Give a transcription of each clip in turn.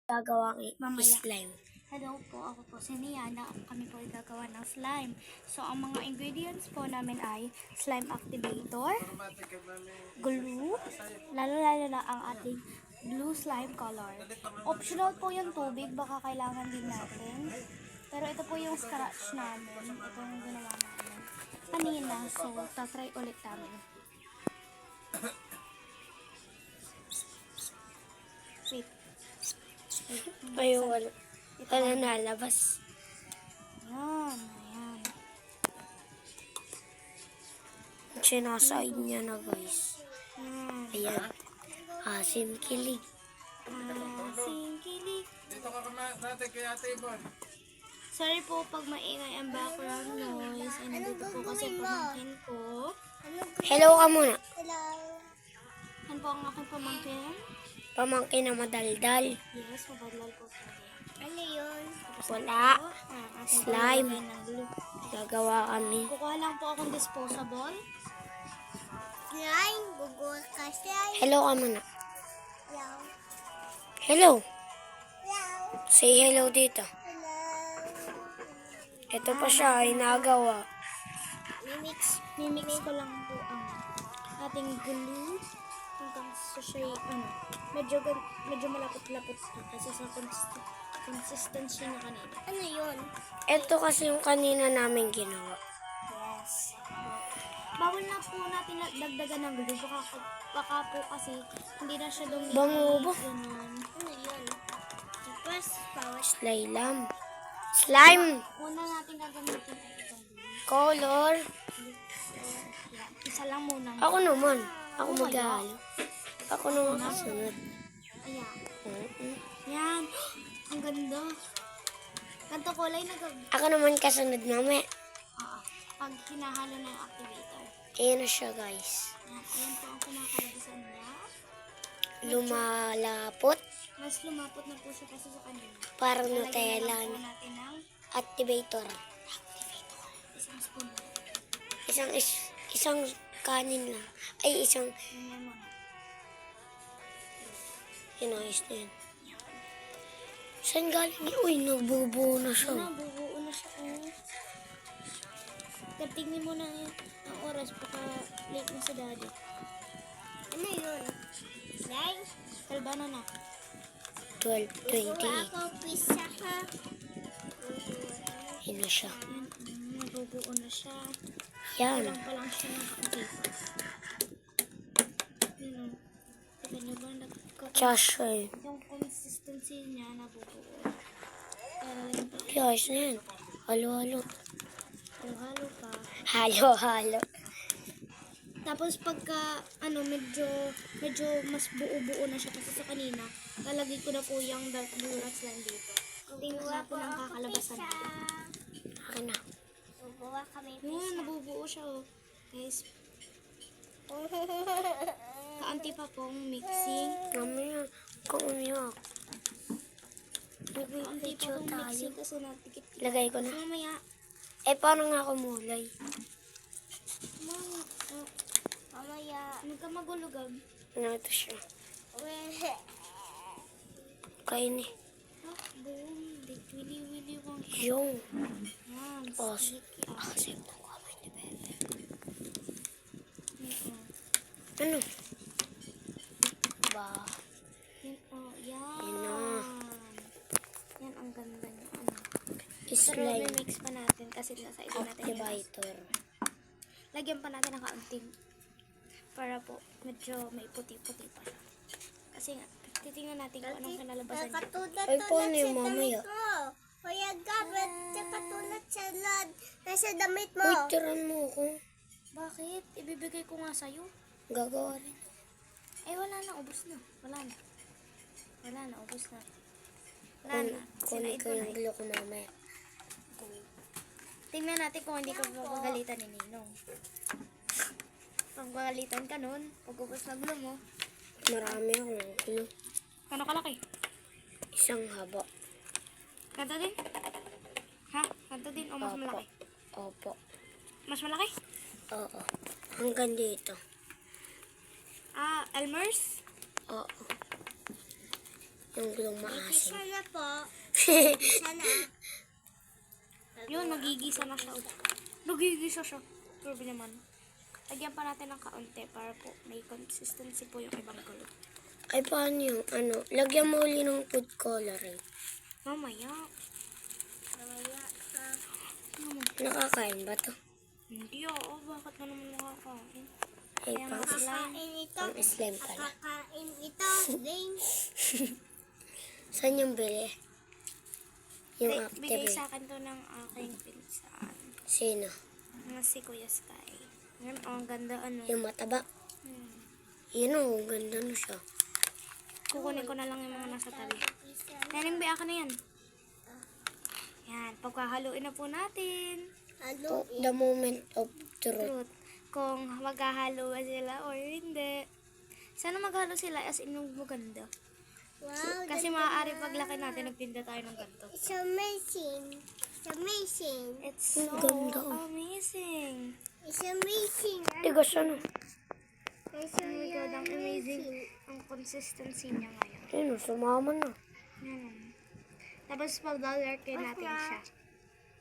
gagawang Mamaya. slime. Hello po, ako po si Niana. Kami po ay gagawa ng slime. So, ang mga ingredients po namin ay slime activator, glue, lalo-lalo na ang ating blue slime color. Optional po yung tubig, baka kailangan din natin. Pero ito po yung scratch namin. Ito yung ginawa namin kanina. So, tatry ulit namin. Wait. Ayun, wala nalabas. Ayan, ayan. Sinasaid niya na guys. Ayan. Asim kilig. Asim kilig. Dito ka natin kay Ate Ibon. Sorry po pag maingay ang background noise. Ay, nandito po kasi pamangkin ko. Hello ka muna. Ano po ang aking pamangkin? Pamangkin na madaldal. Yes, mabadlal po po. Ano yun? Wala. Slime. Glue. Gagawa kami. Kukuha lang po akong disposable. Slime, bugol ka slime. Hello ka muna. Hello. Hello. Hello. Say hello dito. Hello. Ito pa siya ay nagawa. Mimix ko lang po ang ating glue. Hanggang sa siya, medyo malapot-lapot na kasi sa consistency na kanina. Ano yun? Ito kasi yung kanina namin ginawa. Yes. Bawal na po natin dagdagan ng glue. Baka po kasi hindi na siya dumili. Bango ba? Ganun. Ano yun? Tapos, bawal. Slime. Slime. Una natin gagamitin ay itong glue. Color. Yan. Isa lang muna. Ako naman. Ako mag-ahalo. Ako naman kasunod. Ayan. Mm-mm. Yan. Ang ganda. Ganto kulay na Ako naman kasunod mamaya. pag hinahalo na yung activator. Ayan na siya guys. Ayan po ang kinakalabasan niya. Lumalapot. Mas lumapot na po siya kasi sa kanina. Parang Lalagyan Nutella. na lang po natin ng Activator. isang spoon. Isang kanin lang. Ay, isang Ganyan muna. inayos na yun. Saan galing? Uy, nagbubuo na siya. Ano, bubuo na siya. Tignan mo na ang oras baka late na si daddy. Ano yun? Slime? Kalbana na. 12:28. Ako, pisa ha. Yun na siya. Yan, nabubuo na siya. Yan. Kulang pa lang siya ng kaunti. Yun o. Tignan niyo ba? Josh, eh. Yung consistency niya nabubuo. Pero yun pa. Ayos na yan. Halo-halo. Halo-halo pa. Halo-halo. Tapos pagka medyo mas buo-buo na siya kasi sa kanina, lalagay ko na po yung dark blue nuts lang dito. Tingnan natin ang kakalabasan natin. Akin na. Bubuwa kami Yun, nabubuo siya oh. Guys, kaunti pa pong mixing. Mamaya, kung umiyak. Kaunti pa Nag-video pong tayo. mixing kasi natikit. Lagay ko na. Mamaya, Eh, paano nga kumulay? Mamaya. huwag ka magulugag. Ano ito siya? Kain eh. Boom, wili-wili wang. Yung. Yan, Oh, sticky. kasi mo kami ni Bebe. Yan, Ano? Ba? yan. Yan na. Yan ang ganda niya. Pero Slime. mix pa natin kasi nasa iba natin yung Activator. lagyan pa natin ng kaunting para po medyo may puti-puti pa siya. Kasi nga, titingnan natin kung anong kinalabasan niya. Katulad Ay, paano yung mamaya? mo. Kuya Gabet, katulad sa nasa damit mo. Uy, tiran mo ako. Bakit? Ibibigay ko nga sa'yo. Gagawa rin. Eh, wala na. Ubus na. Wala na. Wala na. Ubus na. Wala na. Kunin Sinaid ko ko na yung eh. glue ko mamaya. Tingnan natin kung hindi ka papagalitan ni Ninong. Pag pagalitan ka nun, pag-ubos na glue mo. Marami akong glue. Kano kalaki? Isang haba. Ganto din? Ha? Ganto din o mas Opo. malaki? Opo. Mas malaki? Oo. Hanggang dito. Elmer's? Oo. Yung gulong maasim. Sana po. Sana. Yun, nagigisa na siya. Nagigisa siya. Grabe naman. Lagyan pa natin ng kaunti para po may consistency po yung ibang gulo. Ay, paano yung ano? Lagyan mo uli ng food coloring. Mamaya. Mamaya ka. Nakakain ba to? Hindi bakit na naman makakain? Ay, Kaya pang, nga slime. Kakain ito. pang slime pala. Kakain ito. Ding. Saan yung bili? Yung Bigay activate. sa akin to ng aking pinsan. Sino? Nga si Kuya Sky. Yan, ang ganda ano. Yung mataba. Hmm. Yun o, ganda na siya. Kukunin ko na lang yung mga nasa tabi. Nening, biya ka na yan. Yan, pagkahaluin na po natin. Ano? The moment of truth. Truth. Kung maghahalo ba sila or hindi. Sana maghalo sila as in yung maganda. Wow. Kasi maaari paglaki natin, nagtinda tayo ng ganito. It's amazing. It's amazing. It's so Ganda, oh. amazing. It's amazing. Tigas ano? It's Oh my God, ang amazing ang consistency niya ngayon. Ayun, sumama na. Yan. Tapos pag-darken natin siya.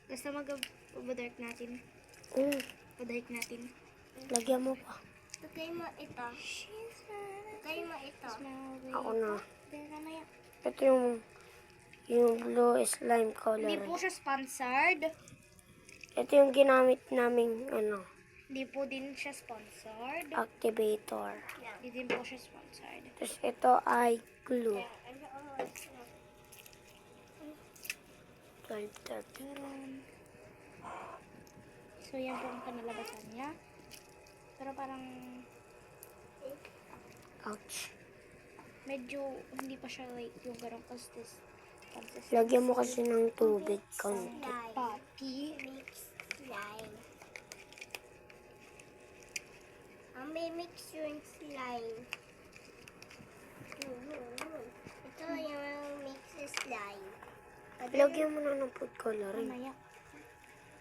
Basta mag-dark natin. Pa-dark natin. Lagyan mo pa. Lagay mo ito. Lagay mo ito. Ako na. Mamaya. Ito yung blue slime Hindi color. po siya sponsored. Ito yung ginamit naming ano, Hindi po din siya sponsored. activator. Hindi din po siya sponsored. Tapos ito ay glue. 12:30. So, yan po ang kanalabasan niya. Pero parang Ouch. medyo hindi pa siya like yung garang consistent. Lagyan mo kasi ng tubig konti. Papi. Mix slime. Ang may mix yung slime. Ito yung mix slime. Lagyan mo na ng food coloring. Mamaya.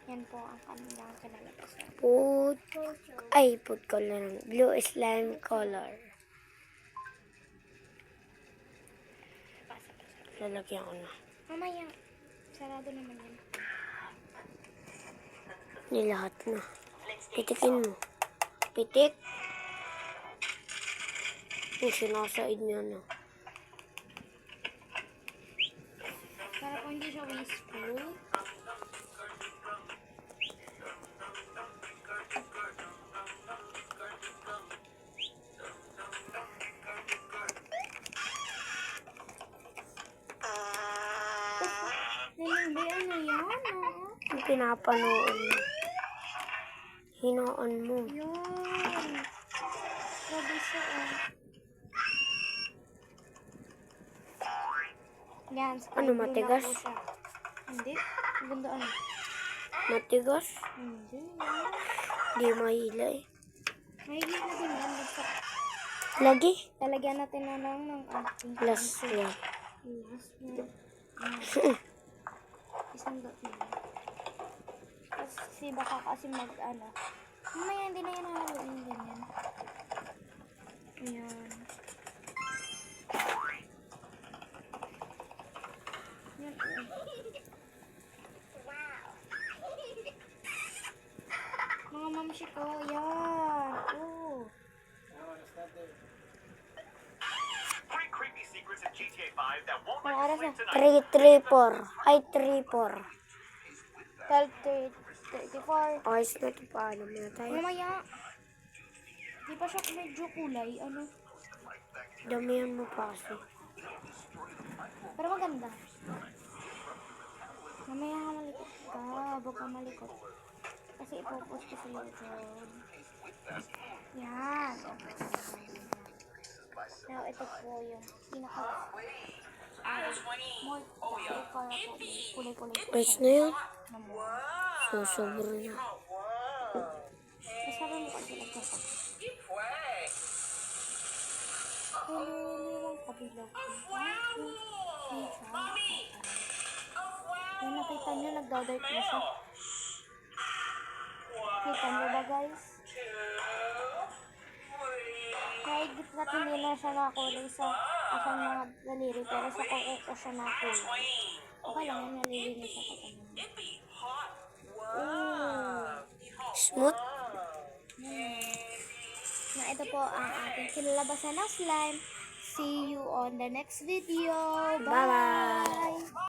Yan po ang kanilang kanalabasan. Food coloring. Blue slime color. Lalagyan ko na. Mamaya. Sarado naman yan. Nilahat na. Pitikin mo. Pitik. Yung sinasaid niya na. Para po hindi siya wasteful. Hindi, ano yan? Yung pinapanood mo. Hinoon mo. Yun. Grabe siya, Yan, sky Ano, blue na matigas? po siya. Hindi. Ang ganda ano. Matigas. Hindi. Di mahila eh. May higit na din yan. Basta Lagi. talagyan natin na lang ng ating Last one. last one. Isang dot na lang. Kasi baka kasi mag-ano. Mamaya hindi na yan haluin ganyan. Ayan. Yan. Mga mamsi ko, yan. Oh. Three creepy secrets in GTA 5 that won't Ang let oras you na. sleep tonight. 334. Ay, 34. 12:34. Ayos na ito. Paano na tayo? Mamaya. Di pa siya medyo kulay. Ano? Damihan mo pa kasi. Pero maganda. Mamaya ka malikot ka. Huwag ka malikot. Kasi ipopost ko sa likod. Yan. Now, ito po yung pinaka more para po kulay-kulay po Ayos siya. na yun. Naman. So, sobra na. Masabi mo kasi nagkasa. Yung kabilaw ko. Yan, nakita nyo, nagdadart na siya. Kita nyo ba, guys? Kahit natin hindi na siya nakulay sa akong mga daliri, pero sa kuko ko siya nakulay. Okay lang, yan nalilinis ako kanina. Smooth. Na ito po ang ating kinalabasan ng slime. See you on the next video. Bye-bye. Bye!